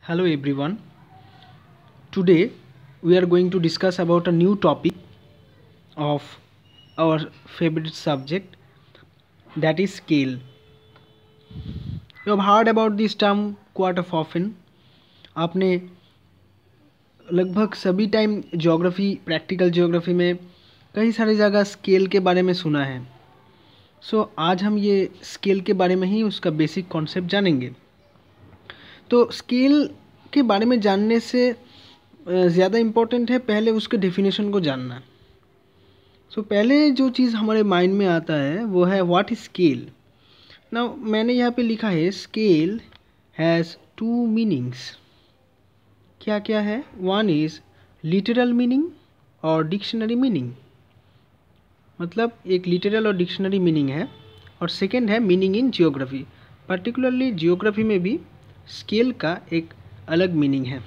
Hello everyone. Today we are going to discuss about a new topic of our favorite subject, that is scale. You have heard about this term quite often. आपने लगभग सभी time geography practical geography में कई सारी जगह scale के बारे में सुना है. आज हम ये स्केल के बारे में ही उसका बेसिक कॉन्सेप्ट जानेंगे. तो स्केल के बारे में जानने से ज़्यादा इम्पोर्टेंट है पहले उसके डेफिनेशन को जानना. पहले जो चीज़ हमारे माइंड में आता है वो है व्हाट इज स्केल. नाउ मैंने यहाँ पे लिखा है स्केल हैज़ टू मीनिंग्स. क्या क्या है? वन इज़ लिटरल मीनिंग और डिक्शनरी मीनिंग. मतलब एक लिटरल और डिक्शनरी मीनिंग है, और सेकेंड है meaning in geography. Particularly geography में भी स्केल का एक अलग मीनिंग है.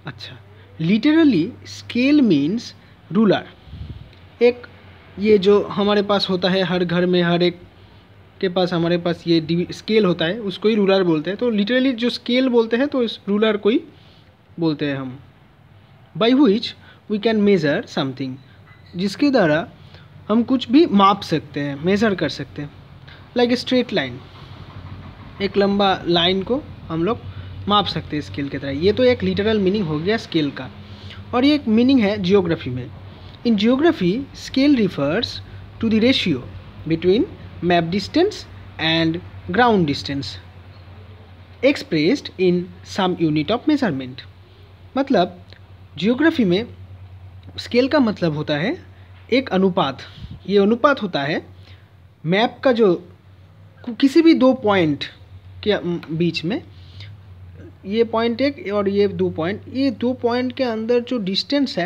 अच्छा, लिटरली स्केल मीन्स रूलर. एक ये जो हमारे पास होता है हर घर में, हर एक के पास हमारे पास ये स्केल होता है, उसको ही रूलर बोलते हैं. तो लिटरली जो स्केल बोलते हैं तो इस रूलर को ही बोलते हैं हम. By which we can measure something, जिसके द्वारा हम कुछ भी माप सकते हैं, मेज़र कर सकते हैं. लाइक ए स्ट्रेट लाइन, एक लंबा लाइन को हम लोग माप सकते हैं स्केल की तरह. ये तो एक लिटरल मीनिंग हो गया स्केल का. और ये एक मीनिंग है जियोग्राफी में. In geography scale refers to the ratio between map distance and ground distance expressed in some unit of measurement. मतलब जियोग्राफी में स्केल का मतलब होता है एक अनुपात. ये अनुपात होता है मैप का, जो किसी भी दो पॉइंट के बीच में, ये पॉइंट एक और ये दो पॉइंट के अंदर जो डिस्टेंस है,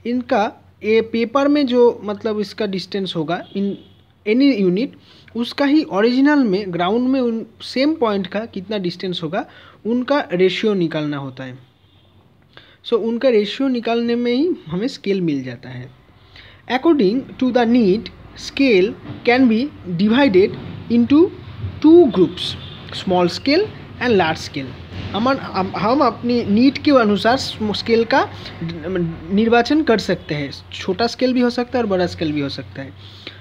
इनका ये पेपर में जो मतलब इसका डिस्टेंस होगा इन एनी यूनिट, उसका ही ओरिजिनल में ग्राउंड में उन सेम पॉइंट का कितना डिस्टेंस होगा उनका रेशियो निकालना होता है. उनका रेशियो निकालने में ही हमें स्केल मिल जाता है. According to the need scale can be divided into two groups, small scale and large scale. हम अपनी नीड के अनुसार स्केल का निर्वाचन कर सकते हैं. छोटा स्केल भी हो सकता है और बड़ा स्केल भी हो सकता है.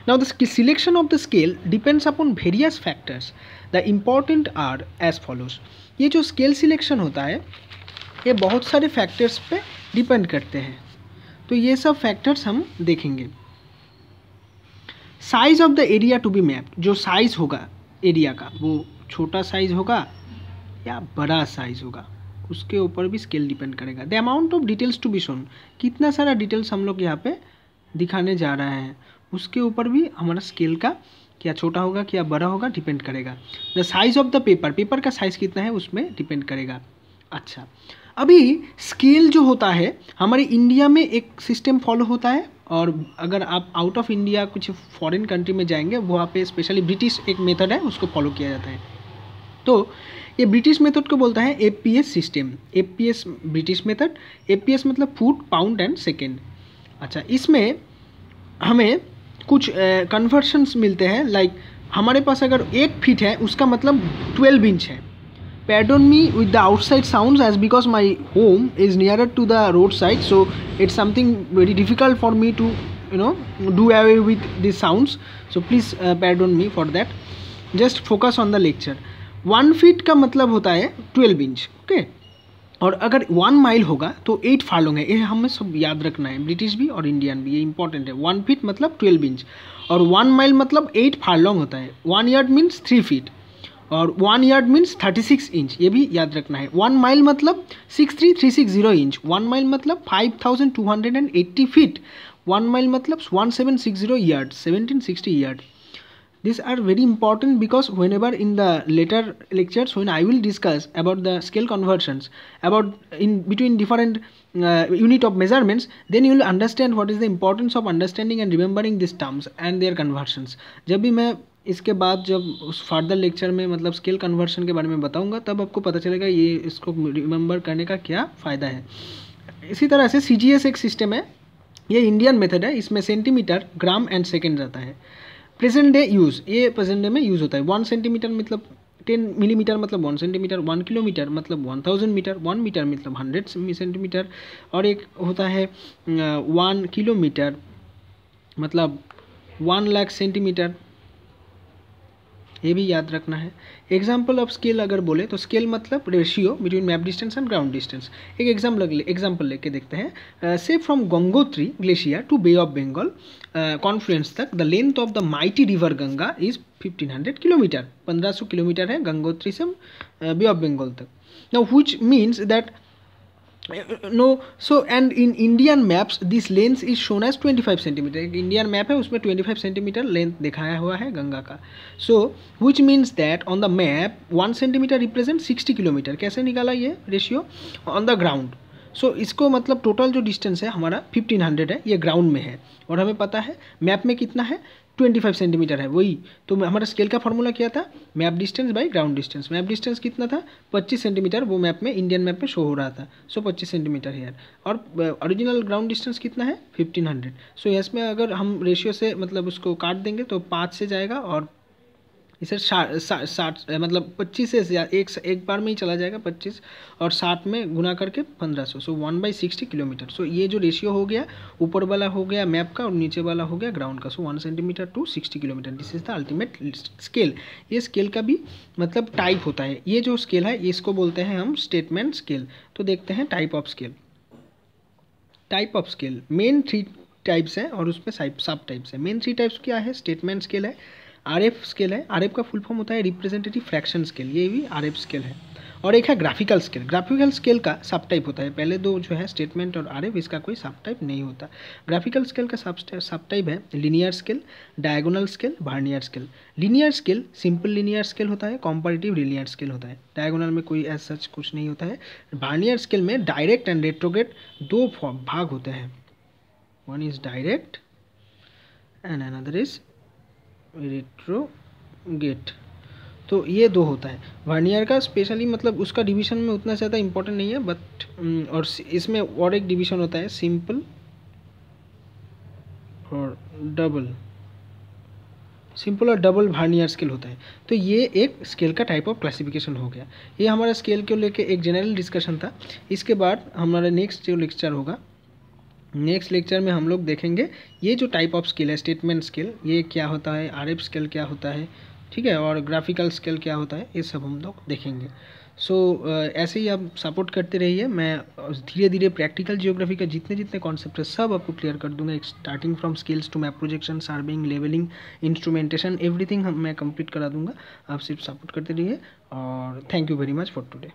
Now the selection of the scale depends upon various factors. The important are as follows. ये जो स्केल सिलेक्शन होता है ये बहुत सारे फैक्टर्स पे डिपेंड करते हैं. तो ये सब फैक्टर्स हम देखेंगे. Size of the area to be mapped. जो साइज होगा एरिया का, वो छोटा साइज होगा या बड़ा साइज होगा, उसके ऊपर भी स्केल डिपेंड करेगा. The amount of details to be shown. कितना सारा डिटेल्स हम लोग यहाँ पे दिखाने जा रहे हैं, उसके ऊपर भी हमारा स्केल का क्या छोटा होगा क्या बड़ा होगा डिपेंड करेगा. The size of the paper का साइज़ कितना है उसमें डिपेंड करेगा. अच्छा, अभी स्केल जो होता है हमारे इंडिया में एक सिस्टम फॉलो होता है, और अगर आप आउट ऑफ इंडिया कुछ फॉरेन कंट्री में जाएंगे वहाँ पे स्पेशली ब्रिटिश एक मेथड है उसको फॉलो किया जाता है. तो ये ब्रिटिश मेथड को बोलता है APS system. APS British method. APS मतलब फुट, पाउंड एंड सेकेंड. अच्छा, इसमें हमें कुछ कन्वर्शंस मिलते हैं. लाइक हमारे पास अगर 1 फीट है उसका मतलब 12 इंच है. Pardon me with the outside sounds, as because my home is nearer to the roadside, so it's something very difficult for me to do away with these sounds. So please pardon me for that. Just focus on the lecture. 1 feet का मतलब होता है 12 inch. Okay, और अगर 1 mile होगा तो 8 फार्लोंग है. ये हमें सब याद रखना है, ब्रिटिश भी और इंडियन भी, ये इंपॉर्टेंट है. 1 फीट मतलब 12 इंच और 1 माइल मतलब 8 फार्लोंग होता है. 1 यार्ड मीन्स 3 फीट और 1 यार्ड मीन्स 36 इंच, ये भी याद रखना है. 1 माइल मतलब 63360 इंच. 1 माइल मतलब 5280 फीट. 1 माइल मतलब 1760 yard, 1760 yard. These are very important because whenever in the later lectures when I will discuss about the scale conversions, about in between different unit of measurements, then you will understand what is the importance of understanding and remembering these terms and their conversions. जब भी मैं इसके बाद जब उस further lecture में मतलब scale conversion के बारे में बताऊंगा तब आपको पता चलेगा ये इसको रिमेंबर करने का क्या फ़ायदा है. इसी तरह से CGS एक सिस्टम है, ये इंडियन मेथड है. इसमें सेंटीमीटर, ग्राम एंड सेकेंड रहता है. प्रेजेंट डे यूज़, ये प्रेजेंट डे में यूज़ होता है. 1 सेंटीमीटर मतलब 10 मिलीमीटर मतलब 1 सेंटीमीटर, 1 किलोमीटर मतलब 1000 मीटर, 1 मीटर मतलब 100 सेंटीमीटर, और एक होता है 1 किलोमीटर मतलब 1 लाख सेंटीमीटर, ये भी याद रखना है। एग्जाम्पल ऑफ स्केल अगर बोले तो स्केल मतलब ratio between map distance and ground distance. एक एग्जाम्पल लेके देखते हैं। Say from Gangotri glacier to Bay of Bengal confluence तक the length of the mighty river Ganga is 1500 kilometre. 1500 kilometre है गंगोत्री से बे ऑफ बंगाल तक। Now which means that no, so and in Indian maps this length is shown as 25 centimetre. एक Indian map है उसमें 25 centimetre length दिखाया हुआ है गंगा का। So which means that on the map 1 centimetre represent 60 kilometre. कैसे निकाला ये ratio? On the ground. So इसको मतलब टोटल जो डिस्टेंस है हमारा 1500 है, ये ग्राउंड में है, और हमें पता है मैप में कितना है 25 सेंटीमीटर है। वही तो हमारा स्केल का फॉर्मूला क्या था? Map distance by ground distance. Map distance कितना था? 25 सेंटीमीटर, वो मैप में इंडियन मैप में शो हो रहा था। सो 25 सेंटीमीटर है, और ओरिजिनल ग्राउंड डिस्टेंस कितना है? 1500। सो इसमें अगर हम रेशियो से मतलब उसको काट देंगे तो 5 से जाएगा, और इसे 60 मतलब 25 से एक बार में ही चला जाएगा 25, और 60 में गुना करके 1500। सो 1/60 किलोमीटर। सो ये जो रेशियो हो गया, ऊपर वाला हो गया मैप का और नीचे वाला हो गया ग्राउंड का। So 1 centimetre to 60 kilometre, this is the ultimate scale. ये स्केल का भी मतलब टाइप होता है। ये जो स्केल है इसको बोलते हैं हम स्टेटमेंट स्केल। तो देखते हैं type of scale. Type of scale main 3 types हैं और उसमें सब टाइप्स हैं। मेन 3 टाइप्स क्या है? स्टेटमेंट स्केल है, आरएफ स्केल है, आरएफ का फुल फॉर्म होता है रिप्रेजेंटेटिव फ्रैक्शन स्केल, ये भी आरएफ स्केल है, और एक है ग्राफिकल स्केल। ग्राफिकल स्केल का सब टाइप होता है। पहले दो जो है स्टेटमेंट और आरएफ, इसका कोई सब टाइप नहीं होता। ग्राफिकल स्केल का सब टाइप है linear scale, diagonal scale, vernier scale. Linear scale simple linear scale होता है, कॉम्पैरेटिव लीनियर स्केल होता है। डायगोनल में कोई ऐसा सच कुछ नहीं होता है। वर्नियर स्केल में डायरेक्ट एंड रेट्रोग्रेड 2 भाग होते हैं, one is direct and another is retrograde. तो ये 2 होता है। वर्नियर का स्पेशली मतलब उसका डिवीजन में उतना ज़्यादा इंपॉर्टेंट नहीं है, बट और इसमें और एक डिवीजन होता है सिंपल और डबल। सिंपल और डबल वर्नियर स्केल होता है। तो ये एक स्केल का टाइप ऑफ क्लासिफिकेशन हो गया। ये हमारा स्केल को लेके एक जनरल डिस्कशन था। इसके बाद हमारा नेक्स्ट जो लेक्चर होगा, नेक्स्ट लेक्चर में हम लोग देखेंगे ये जो टाइप ऑफ स्केल है स्टेटमेंट स्केल, ये क्या होता है, आरएफ स्केल क्या होता है, ठीक है, और ग्राफिकल स्केल क्या होता है, ये सब हम लोग देखेंगे। सो ऐसे ही आप सपोर्ट करते रहिए। मैं धीरे धीरे प्रैक्टिकल जियोग्राफी का जितने कॉन्सेप्ट है सब आपको क्लियर कर दूंगा, starting from scales to map projection, surveying, levelling, instrumentation, everything मैं कंप्लीट करा दूंगा। आप सिर्फ सपोर्ट करते रहिए, और thank you very much for today.